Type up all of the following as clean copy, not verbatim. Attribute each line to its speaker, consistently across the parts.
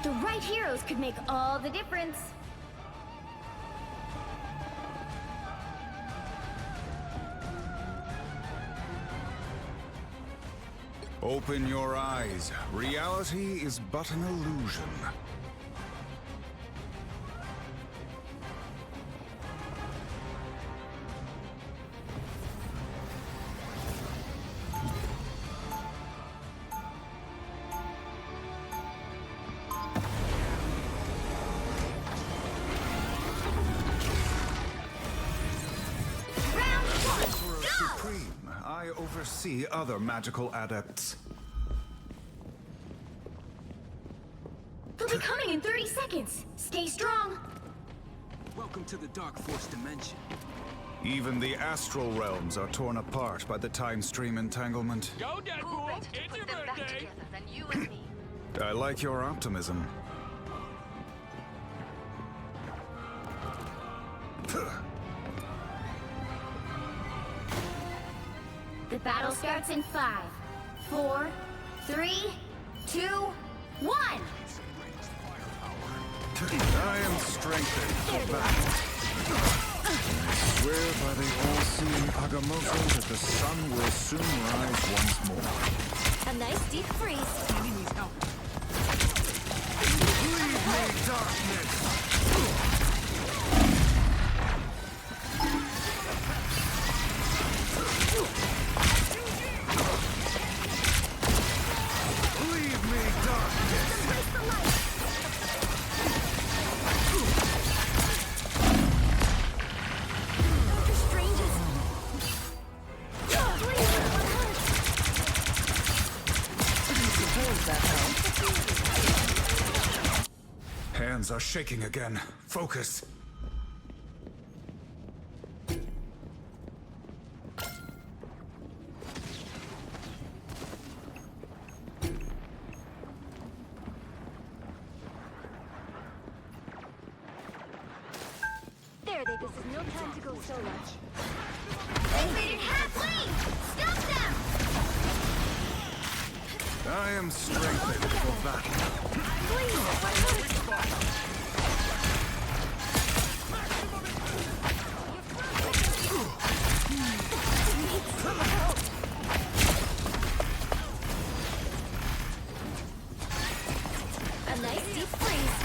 Speaker 1: The right heroes could make all the difference.
Speaker 2: Open your eyes. Reality is but an illusion. I oversee other magical adepts.
Speaker 1: They'll be coming in 30 seconds. Stay strong.
Speaker 3: Welcome to the Dark Force dimension.
Speaker 2: Even the astral realms are torn apart by the time stream entanglement.
Speaker 4: Go, Deadpool! It's your birthday!
Speaker 5: Than you and me.
Speaker 2: I like your optimism.
Speaker 1: The battle starts in 5, 4, 3, 2, 1!
Speaker 2: I am strengthened for battle. I swear by the all-seeing Agamotto that the sun will soon rise once more.
Speaker 1: A nice deep freeze.
Speaker 3: He needs help.
Speaker 2: Leave me, darkness! Leave me, darkness!
Speaker 1: Embrace the light. Doctor Strange is...
Speaker 2: Hands are shaking again. Focus.
Speaker 1: There, this is no time to go solo. They made it halfway! Stop them!
Speaker 2: I am strengthened for battle.
Speaker 1: A nice deep freeze.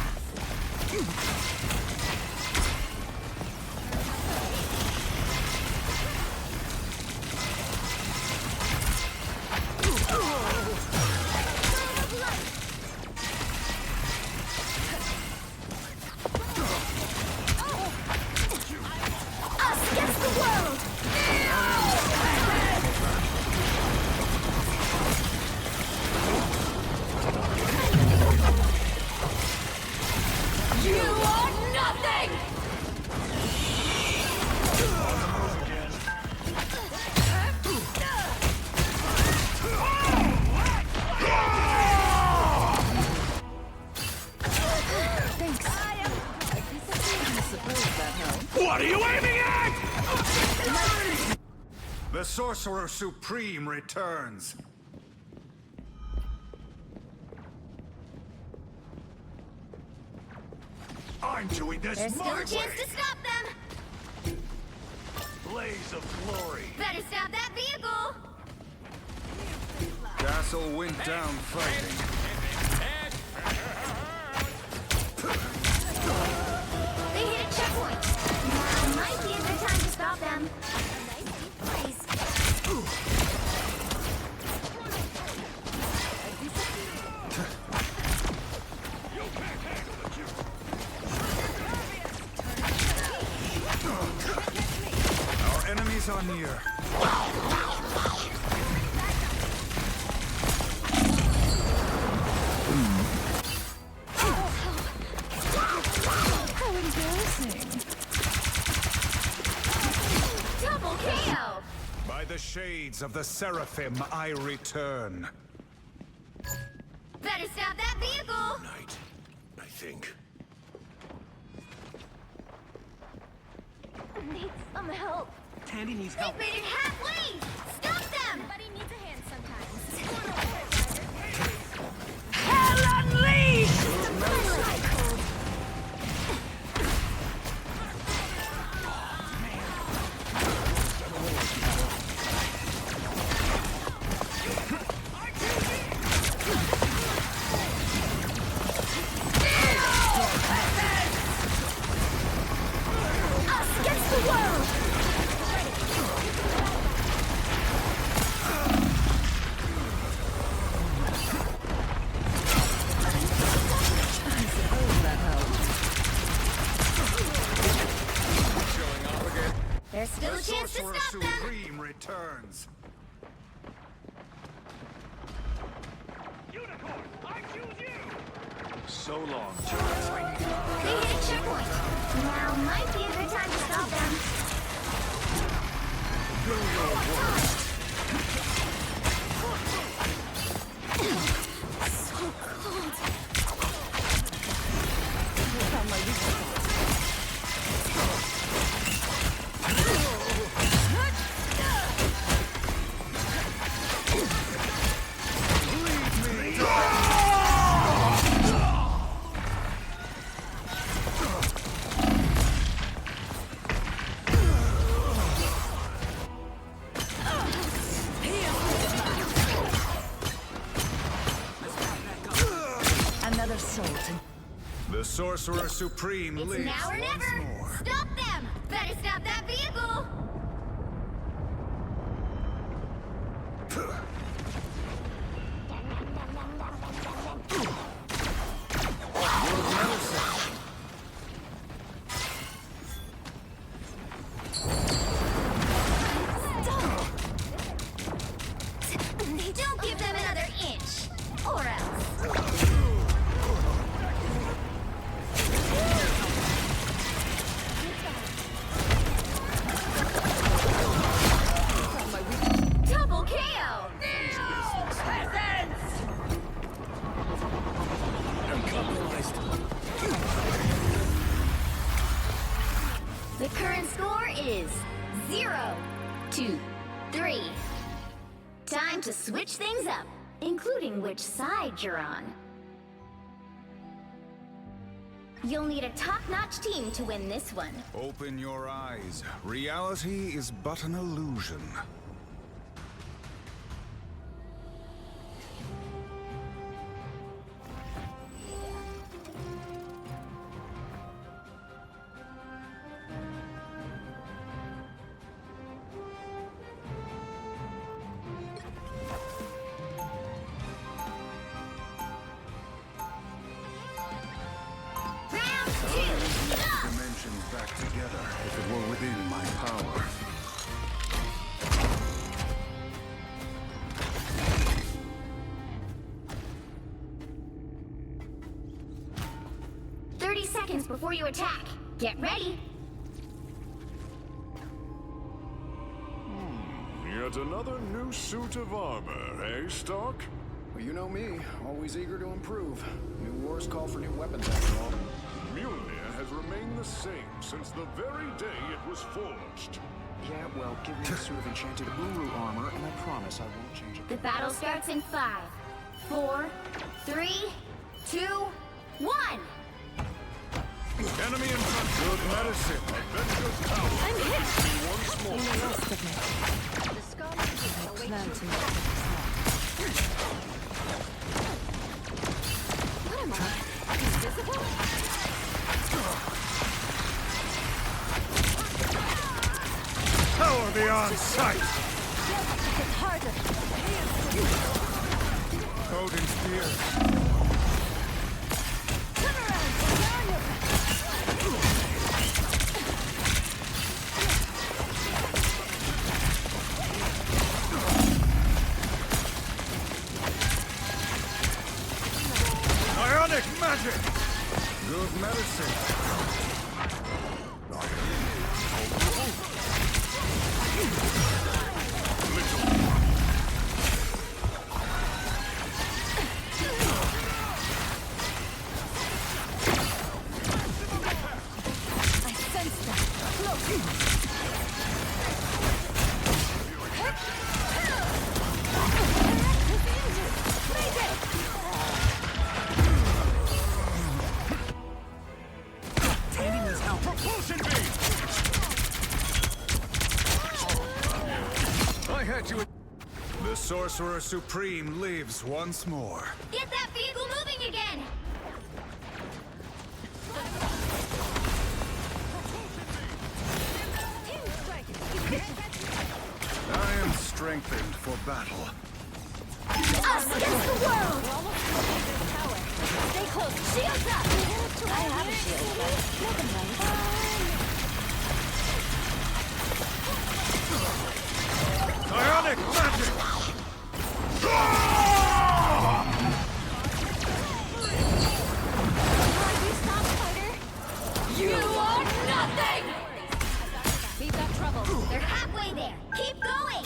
Speaker 1: Us against the world! You are nothing! Thanks.
Speaker 4: What are you aiming at?
Speaker 2: The Sorcerer Supreme returns. I'm doing this
Speaker 1: There's still
Speaker 2: my
Speaker 1: a chance
Speaker 2: way.
Speaker 1: to stop them!
Speaker 2: Blaze of glory.
Speaker 1: Better stop that vehicle!
Speaker 2: Castle went down fighting.
Speaker 1: They hit a checkpoint! Now might be a good time to stop them. A nice deep freeze.
Speaker 2: Our enemies are near.
Speaker 1: How embarrassing. Double KO!
Speaker 2: By the shades of the Seraphim, I return.
Speaker 1: Better stop that vehicle!
Speaker 2: Night, I think.
Speaker 1: Need some help.
Speaker 3: Tandy needs
Speaker 1: They've
Speaker 3: help.
Speaker 1: made it halfway! Stop them! Everybody needs a hand sometimes. Hell unleashed!
Speaker 2: returns.
Speaker 4: Unicorn, I choose you!
Speaker 2: So long, turrets.
Speaker 1: They hit a checkpoint. Now might be a good time to stop them.
Speaker 2: Do your worst.
Speaker 1: So cold.
Speaker 5: Another soul to
Speaker 2: The Sorcerer Supreme
Speaker 1: It's
Speaker 2: lives
Speaker 1: now or
Speaker 2: once
Speaker 1: never.
Speaker 2: more.
Speaker 1: Stop them. Better stop that vehicle. Don't give them another inch, or else. Double KO! The current score is 0-3. Time to switch things up, including which side you're on. You'll need a top-notch team to win this one.
Speaker 2: Open your eyes. Reality is but an illusion.
Speaker 1: Round 2, go!
Speaker 2: Dimensions back together if it were within my power.
Speaker 1: Seconds before you attack. Get ready.
Speaker 6: Yet another new suit of armor, eh, Stark?
Speaker 7: Well, you know me, always eager to improve. New wars call for new weapons, after all.
Speaker 6: Mjolnir has remained the same since the very day it was forged.
Speaker 7: Yeah, well, give me a suit of enchanted Uru armor, and I promise I won't change it.
Speaker 1: The battle starts in 5, 4, 3, 2, 1.
Speaker 2: Enemy in front. Good medicine.
Speaker 6: Avengers power
Speaker 1: I'm hit.
Speaker 6: once more.
Speaker 5: the rest of me.
Speaker 4: The Scarlet Witch
Speaker 5: I
Speaker 4: awaits
Speaker 5: plan
Speaker 4: your
Speaker 5: to
Speaker 4: call.
Speaker 1: What am I? Invisible?
Speaker 2: Power beyond sight.
Speaker 5: It's harder.
Speaker 2: Odin spear.
Speaker 5: Turn around.
Speaker 2: Ionic magic. Good medicine.
Speaker 5: I sense that. Close.
Speaker 2: Propulsion beam. I had you. The Sorcerer Supreme lives once more.
Speaker 1: Get that vehicle moving again!
Speaker 2: I am strengthened for battle.
Speaker 1: Us against the world!
Speaker 5: Stay close.
Speaker 1: Shields up!
Speaker 5: I have a shield, but nothing right.
Speaker 2: Ionic magic!
Speaker 1: You are nothing!
Speaker 5: We've got trouble.
Speaker 1: They're halfway there. Keep going!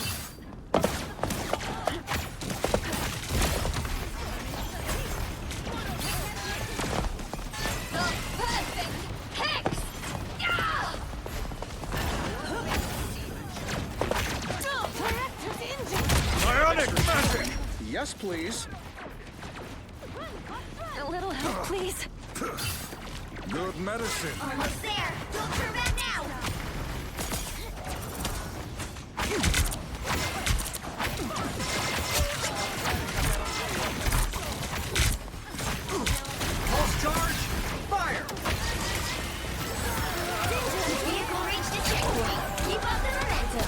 Speaker 1: The perfect hex! Yeah!
Speaker 2: Ionic magic!
Speaker 7: Yes, please.
Speaker 5: A little help, please.
Speaker 2: Good medicine.
Speaker 1: Almost there. Don't turn back now!
Speaker 7: Pulse charge! Fire!
Speaker 1: Vehicle reached a checkpoint. Keep up the momentum.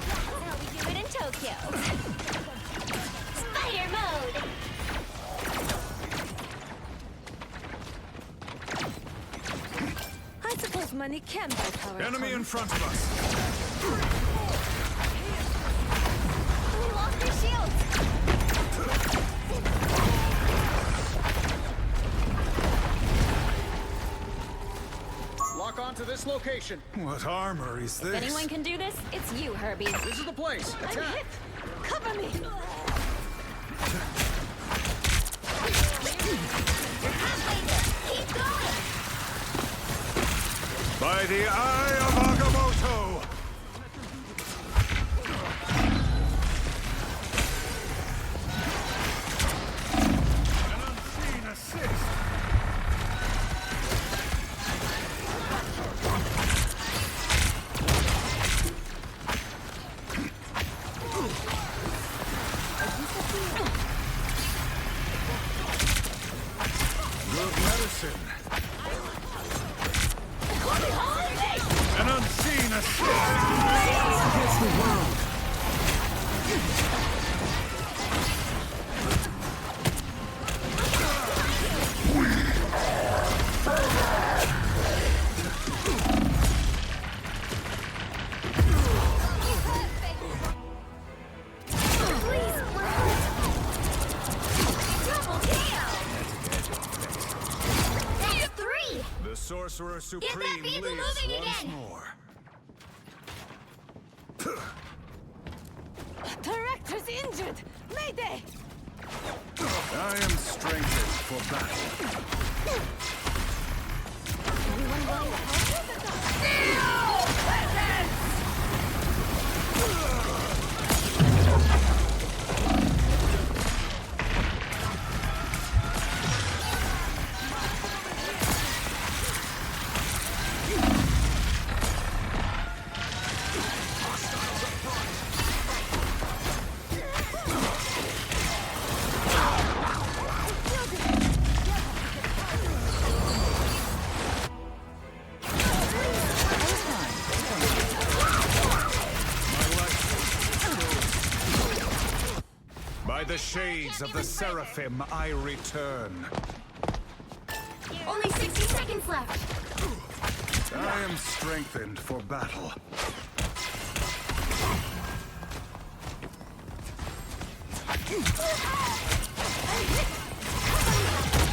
Speaker 1: That's how we do it in Tokyo. Spider mode!
Speaker 5: I suppose money can buy power.
Speaker 2: Enemy in front of us.
Speaker 1: We lost their shields!
Speaker 7: Lock onto this location.
Speaker 2: What armor is this?
Speaker 5: If anyone can do this, it's you, Herbie.
Speaker 7: This is the place.
Speaker 5: I'm
Speaker 7: Attack!
Speaker 5: hit! Cover me!
Speaker 1: Halfway there. Keep going!
Speaker 2: By the eye of Agamotto! An unseen assist! Good medicine! An unseen assist!
Speaker 1: Please, we're hurt! Double KO! That's 3!
Speaker 2: The Sorcerer Supreme
Speaker 1: vehicle
Speaker 2: lives
Speaker 1: moving
Speaker 2: once
Speaker 1: again!
Speaker 2: more.
Speaker 5: Director's injured! Mayday!
Speaker 2: I am strengthened for battle.
Speaker 5: Anyone going to help?
Speaker 2: By the shades of the Seraphim, I return.
Speaker 1: Only 60 seconds left!
Speaker 2: I am strengthened for battle.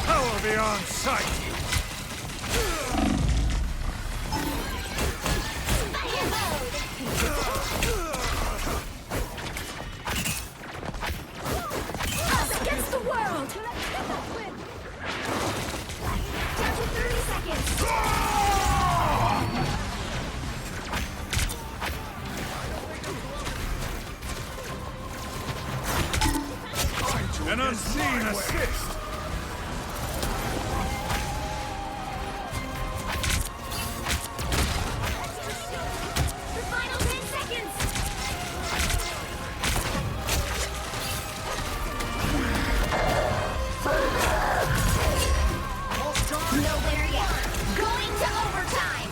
Speaker 2: Power beyond sight!
Speaker 1: Fire mode! Us against the world! Down to 30 seconds!
Speaker 2: An unseen assist!
Speaker 1: The final 10 seconds! No winner yet. Going to overtime.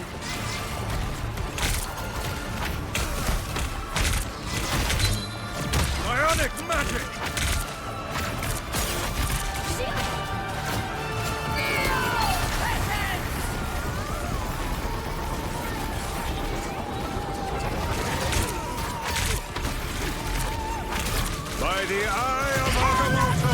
Speaker 2: Ionic magic! By the eye of Agamotto!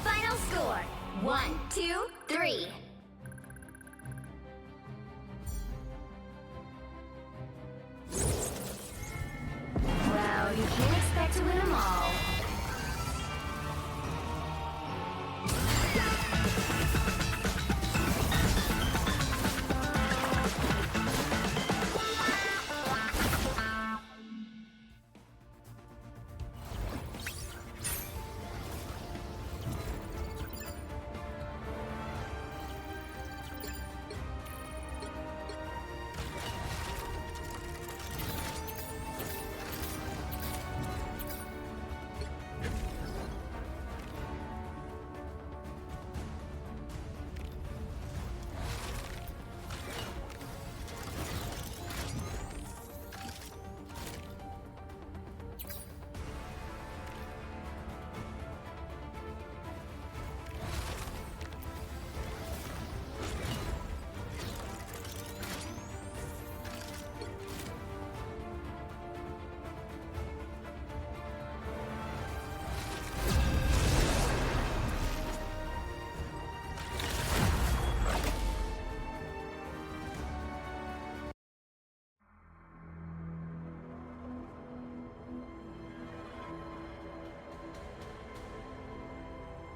Speaker 1: Final score 1, 2, 3. Well, you can't expect to win them all.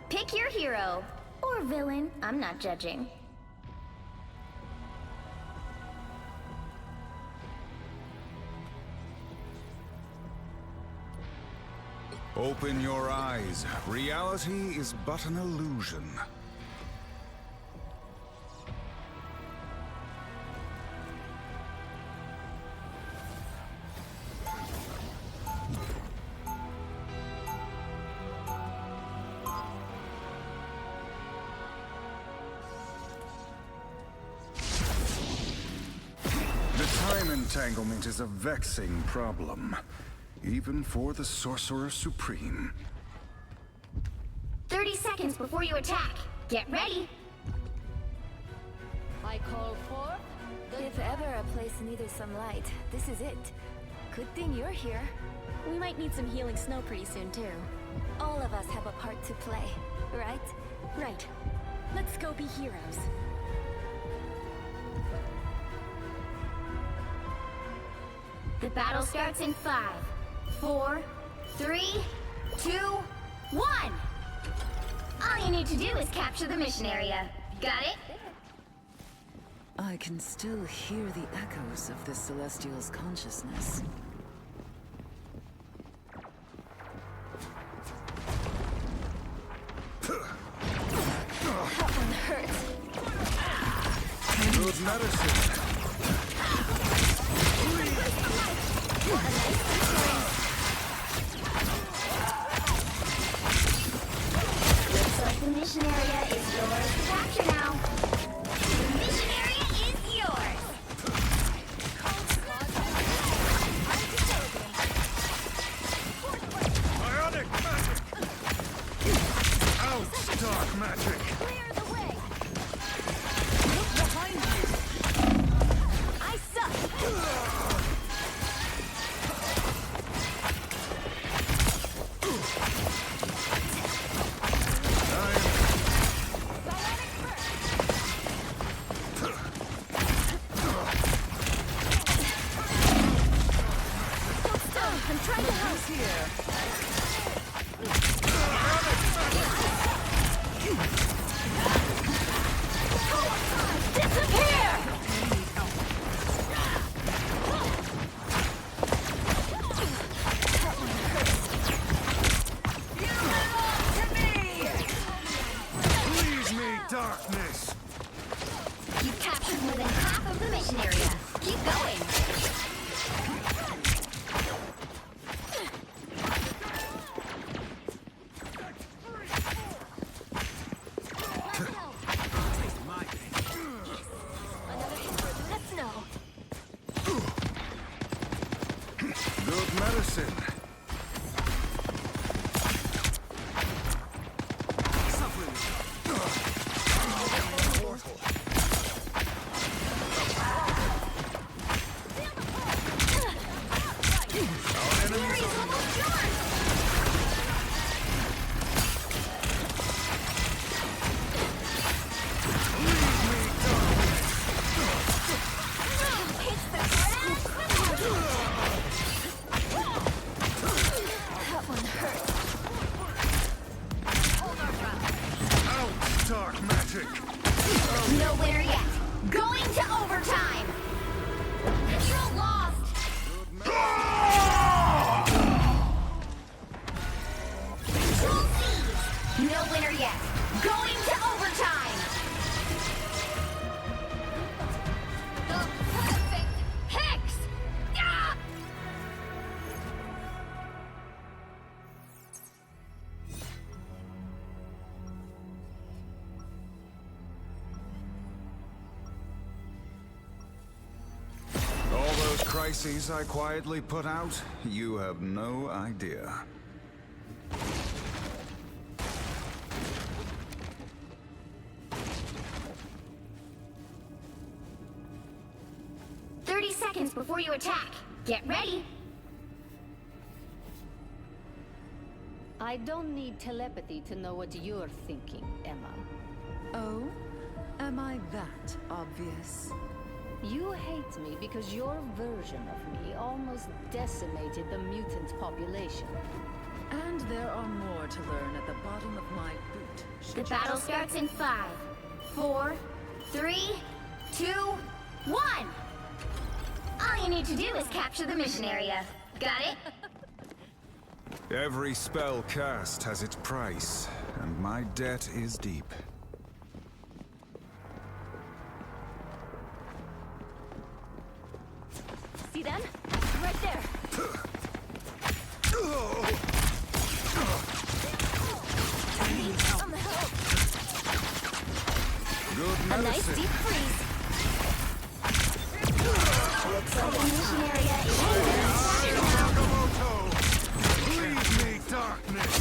Speaker 1: Pick your hero. Or villain, I'm not judging.
Speaker 2: Open your eyes. Reality is but an illusion. The time entanglement is a vexing problem, even for the Sorcerer Supreme.
Speaker 1: 30 seconds before you attack. Get ready.
Speaker 5: I call for...
Speaker 8: If ever a place needed some light, this is it. Good thing you're here.
Speaker 5: We might need some healing snow pretty soon, too.
Speaker 8: All of us have a part to play, right?
Speaker 5: Right. Let's go be heroes.
Speaker 1: The battle starts in 5, 4, 3, 2, 1. All you need to do is capture the mission area. Got it?
Speaker 9: I can still hear the echoes of the Celestial's consciousness.
Speaker 8: That one hurts.
Speaker 2: Good medicine.
Speaker 1: Looks like the mission area is yours to capture now. The mission area is yours.
Speaker 2: Ionic magic! Out, dark magic!
Speaker 5: Clear the way!
Speaker 9: Look behind you!
Speaker 5: I suck!
Speaker 8: I'm trying to help.
Speaker 5: Disappear!
Speaker 2: Leave me, darkness!
Speaker 1: captured more than half of the mission area. Keep going.
Speaker 5: Let's know.
Speaker 2: Good medicine. Dark magic.
Speaker 1: No winner yet. Going to overtime. Control lost. Control seized. No winner yet. Going to overtime. The perfect hex. Ah!
Speaker 2: All those crises I quietly put out, you have no idea.
Speaker 1: Seconds before you attack. Get ready.
Speaker 10: I don't need telepathy to know what you're thinking, Emma.
Speaker 9: Oh? Am I that obvious?
Speaker 10: You hate me because your version of me almost decimated the mutant population.
Speaker 9: And there are more to learn at the bottom of my boot.
Speaker 1: The battle starts in 5, 4, 3, 2, 1. All you need to do is capture the mission area. Got it?
Speaker 2: Every spell cast has its price, and my debt is deep.
Speaker 5: See them? Right there. Some help.
Speaker 2: Good
Speaker 5: A nice
Speaker 2: medicine.
Speaker 5: deep freeze.
Speaker 1: Looks like the mission area is
Speaker 2: Nakamoto! Leave me, darkness!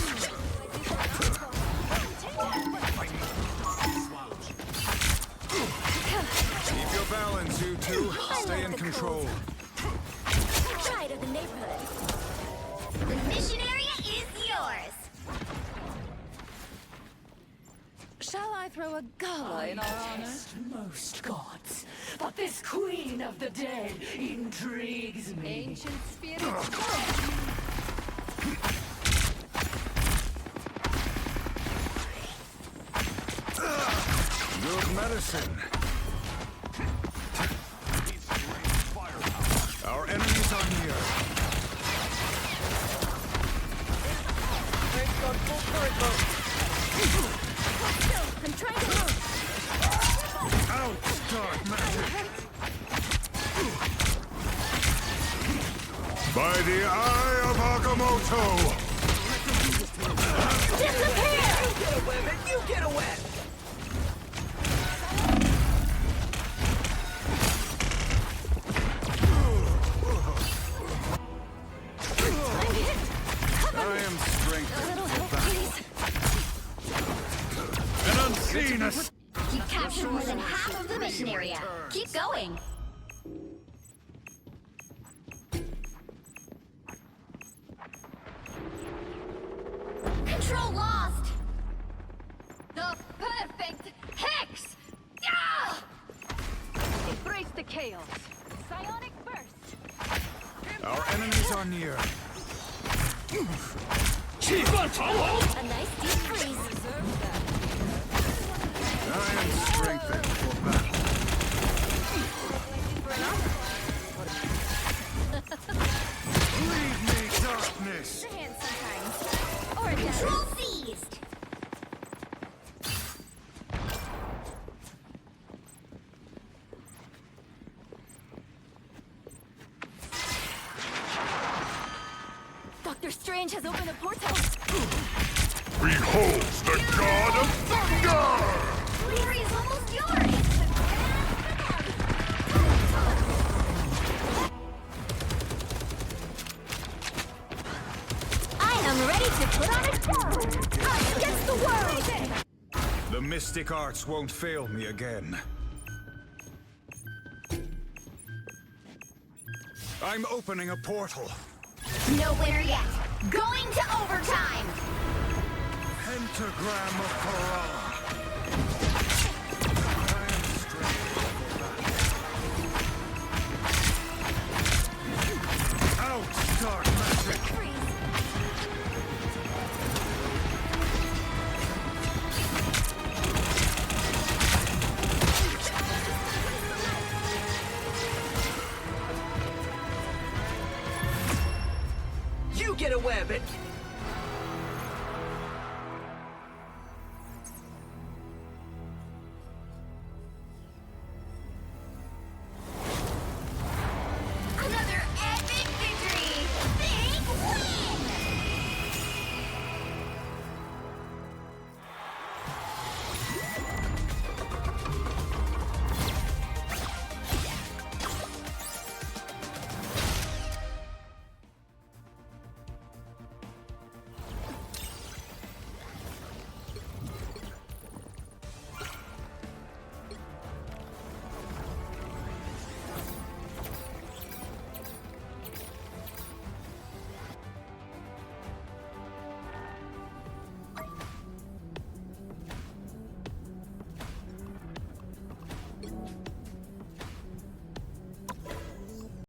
Speaker 2: Keep your balance, you two. Stay in control.
Speaker 5: Pride of the neighborhood.
Speaker 1: The mission area is yours.
Speaker 9: Shall I throw a gala in our honor?
Speaker 11: Most gods, but this queen of the dead intrigues me.
Speaker 10: Ancient spirits.
Speaker 2: Good medicine. Our enemies are near.
Speaker 5: I'm trying to move.
Speaker 2: Out, dark magic! By the eye of Agamotto!
Speaker 5: Disappear!
Speaker 11: Get away, man! You get away!
Speaker 5: I'm hit.
Speaker 2: I am strengthened
Speaker 5: Little
Speaker 2: for
Speaker 5: help,
Speaker 2: battle.
Speaker 5: please.
Speaker 2: An unseen ass.
Speaker 1: You captured more than half of the mission area. Keep going. Control lost. The perfect hex. Ah!
Speaker 10: Embrace the chaos. Psionic burst.
Speaker 2: Our enemies are near.
Speaker 5: A nice deep freeze.
Speaker 2: I am strengthened for battle. Leave me, darkness!
Speaker 5: Hand sometimes. Or a
Speaker 1: Control seized.
Speaker 8: Strange has opened a portal.
Speaker 6: Behold the god of thunder!
Speaker 1: Glory is almost yours!
Speaker 5: I am ready to put on a show! Us against the world!
Speaker 2: The mystic arts won't fail me again. I'm opening a portal.
Speaker 1: No winner yet. Going to overtime!
Speaker 2: Pentagram of Paran. I am strengthened for battle. Out, dark magic!
Speaker 11: You get away with it.